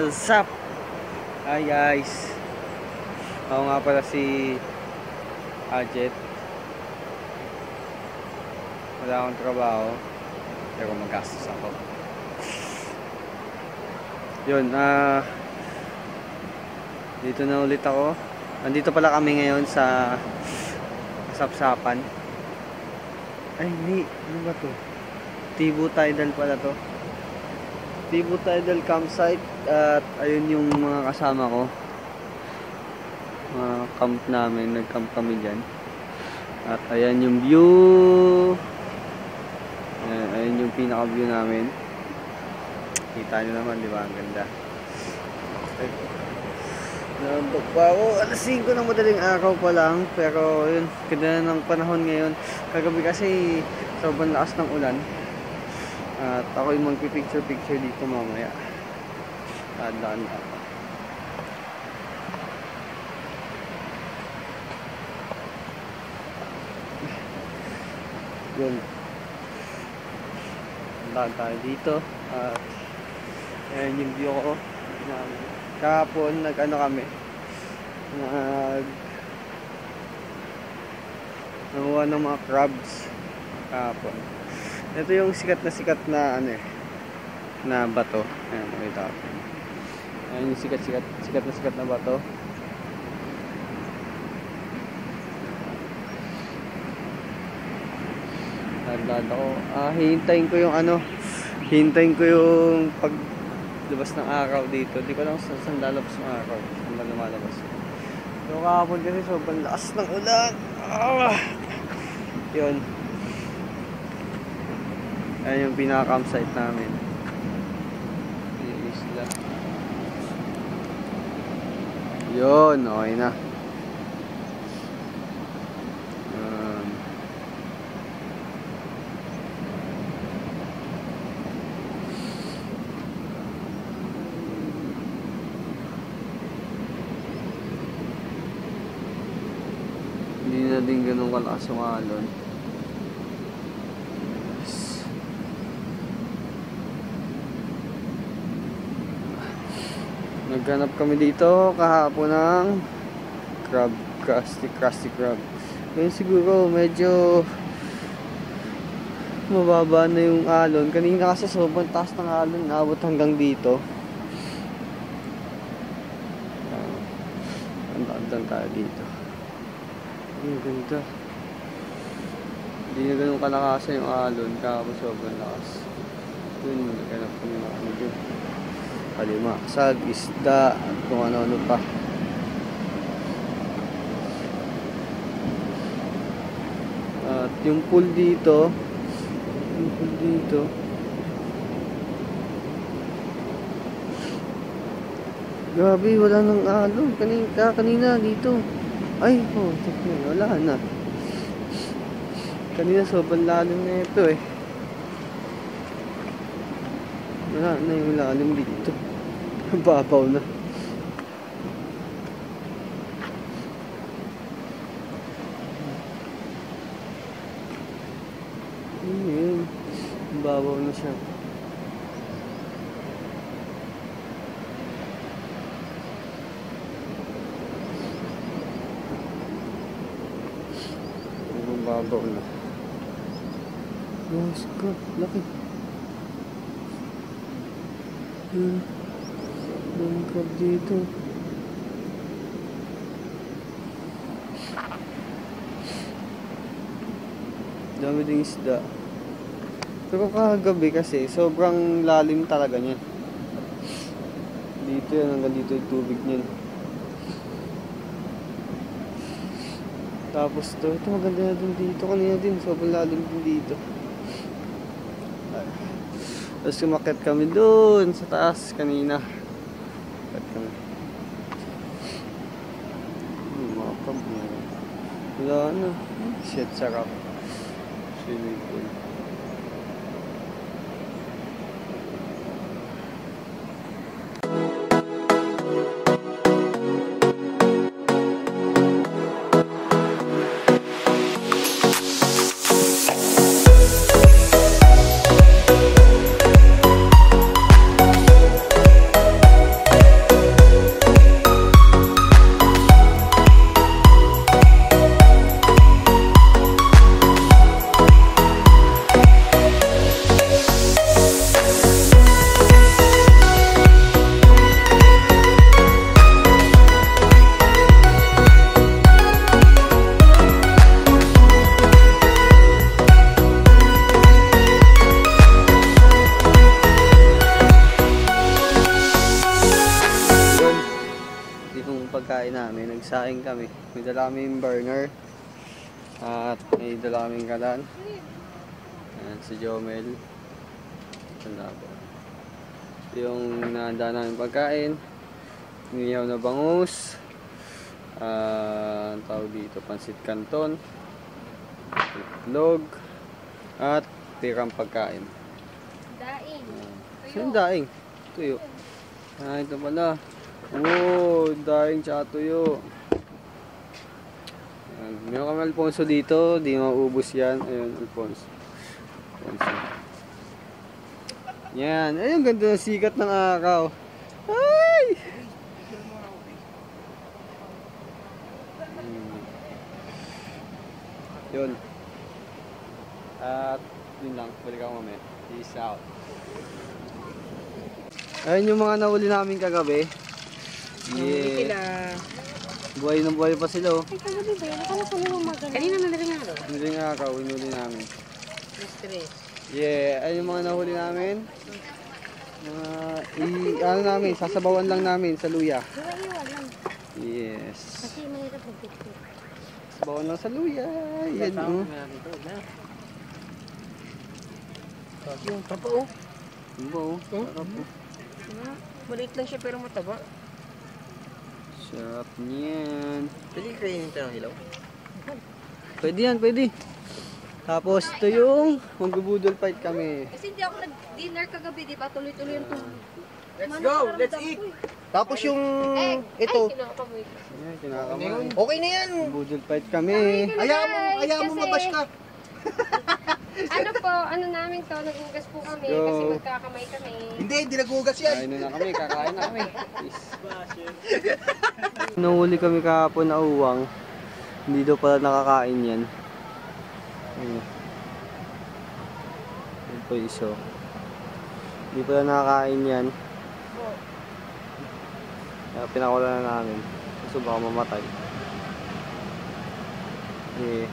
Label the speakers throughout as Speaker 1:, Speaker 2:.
Speaker 1: What's up? Hi guys. Ako nga pala si Ajet. Wala akong trabaho, pero magastos ako. Yun, dito na ulit ako. Nandito pala kami ngayon sa Sapsapan. Ay hindi, ano ba to? Tibu Tidal pala to. Tibu Tidal campsite. At ayun yung mga kasama ko, mga camp namin, nag-camp kami dyan. At ayan yung view. Ayun yung pinaka view namin. Kita nyo naman, di ba? Ang ganda. Nabok pa ako, alas 5 ng madaling araw pa lang. Pero yun, ganda ng panahon ngayon. Kagabi kasi sobrang lakas ng ulan. At ako yung magpipicture-picture dito mamaya. Daan ako. Yun. Daan tayo dito. At ayan yung view ko. Kahapon nag-ano kami. Nanguha ng mga crabs kahapon. Ito yung sikat na ano na bato. Ayan, makita ko. Ayan yung sikat na bato. Tandaan ako. Hintayin ko yung paglabas ng araw dito. Di ko lang saan lalabas ng araw. Saan ba lumalabas. So kahapon kasi sobrang lakas ng ulan. Yun. Ayan yung pinaka-campsite namin. Yung isla. Yun, okay na. Hindi na din ganun kalakas yung alon. Naghanap kami dito kahapon ng crab, crusty crab. Ngayon siguro medyo mababa na yung alon. Kanina kasi sobrang taas ng alon, naabot hanggang dito. Andaan tayo dito. Ang ganda. Hindi na ganun kalakasan yung alon, kahapon sobrang lakas. Yun, naghanap kami na kami dito. Kalimaksag, isda, at kung ano-ano pa. At yung pool dito, grabe, wala nang alon. Kanina dito. Ay, wala na. Kanina sobrang lalim na ito eh. Wala na yung lalim dito. Babaw na. Ayan. Babaw na siya. Babaw na. Yes, God, laki. Daming crab dito. Dami ding isda. Pero kagabi kasi sobrang lalim talaga niya. Dito yan, hanggang dito yung tubig niyan. Tapos ito maganda na din dito. Kanina din sobrang lalim din dito. Tapos umakyat kami doon sa taas kanina. Umakyat kami. Mga crab na. Wala na. Shit, sarap. Swimming pool. pagkain namin. Nagsaing kami. May dala kaming burner. At may dala kaming kalan. Ayan, si Jomel. Tanda po. Yung nahanda namin pagkain. Niyaw na bangus. Ang tawag dito, pansit canton. Itlog. At tirang pagkain.
Speaker 2: Daing.
Speaker 1: Saan daing? Tuyo. Ito pala. Oh, daing tsaka tuyo. Meron kami Alfonso dito. Di maubos yan. Ayun, Alfonso. Yan. Ayun, ganda ng sikat ng araw. Ay! Yun. At yun lang. Balik ako mamaya. Peace out. Ayun yung mga nahuli namin kagabi. Yeah. Buhay na buhay pa sila oh.
Speaker 2: Ay, kagabi ba yun? Akala ko naman maganda. Kanina na rin nga.
Speaker 1: Hindi nga ako, hinuli namin.
Speaker 2: Stress.
Speaker 1: Yeah, ayun yung mga nahuli namin. Ano namin, sasabawan lang namin sa luya.
Speaker 2: Iwan lang.
Speaker 1: Yes.
Speaker 2: Kasi mahirap mag-picture.
Speaker 1: Sasabawan lang sa luya. Yan oh.
Speaker 2: Yung taba oh.
Speaker 1: Ano ba oh? Sarap oh.
Speaker 2: Maliit lang siya pero mataba.
Speaker 1: Sarap niyan.
Speaker 2: Pwede kainin ito ng hilaw?
Speaker 1: Pwede yan, pwede. Tapos ito yung magbubudol fight kami.
Speaker 2: Kasi hindi ako nag-dinner kagabi, di ba? Tuloy-tuloy yung
Speaker 3: Let's go! Let's eat! Tapos yung ito.
Speaker 2: Ay, kinakamoy.
Speaker 1: Ayan, kinakaman.
Speaker 3: Okay na yan!
Speaker 1: Budol fight kami.
Speaker 3: Ayaw mo mabash ka.
Speaker 2: Ano po, ano namin to, nagugas po kami
Speaker 1: Go.
Speaker 2: kasi magkakamay kami.
Speaker 3: Hindi nagugas yan.
Speaker 1: Kain na kami, kakain na kami. Peace. Nahuli kami kahapon na uwang. Hindi daw pala nakakain yan. Yan po iso. Hindi pala nakakain yan. Kaya pinakula na namin. Kasi baka mamatay. Eh.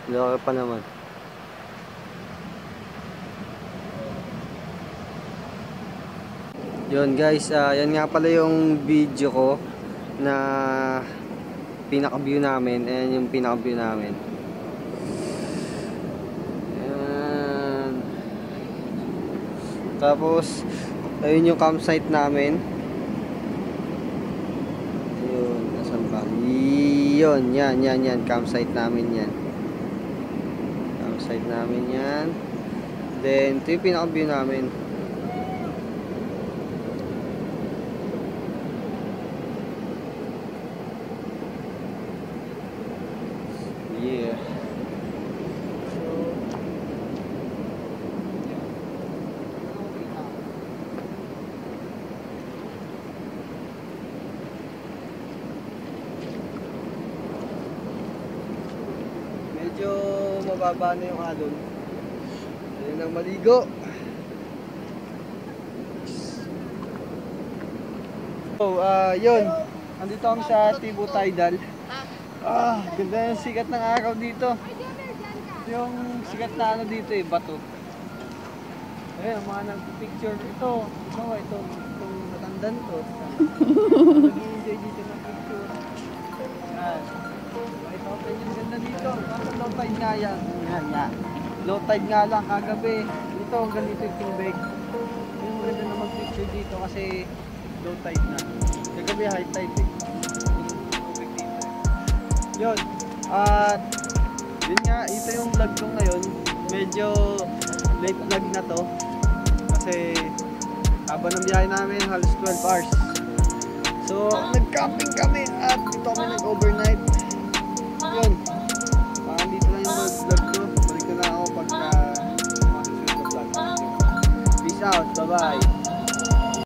Speaker 1: Laki pa naman. Yun guys, yan nga pala yung video ko na pinaka-view namin. Ayan yung pinaka-view namin. Ayan. Tapos, ayun yung campsite namin. Ayun, nasan ba? Yun, yan, campsite namin yan. Campsite namin yan. Then, ito yung pinaka-view namin. Yeah. Medyo mababa na yung alon. Ayun ang maligo. So, yun. Andito kami sa Tibu Tidal. Ganda yung sikat ng araw dito. Yung sikat na ano dito eh, bato. Ayun, mga nagpipicture. Itong matandan to. Nag-i-enjoy dito ng picture. Yan. Ito, yung ganda dito. Kaso low tide nga yan. Yan. Low tide nga lang kagabi. Ito, ganito yung tubig. Yung ganda na mag-picture dito kasi low tide na. Kagabi high tide eh. Yun. At yun nga, ito yung vlog ko ngayon. Medyo late vlog na to. Kasi habang ng biyahe namin, halos 12 hours. So, nag-camping kami at dito kami nag-overnight. Yun. Dito lang yung vlog ko. Balik ko na ako pagka masusunod na vlog. Peace out. Bye-bye.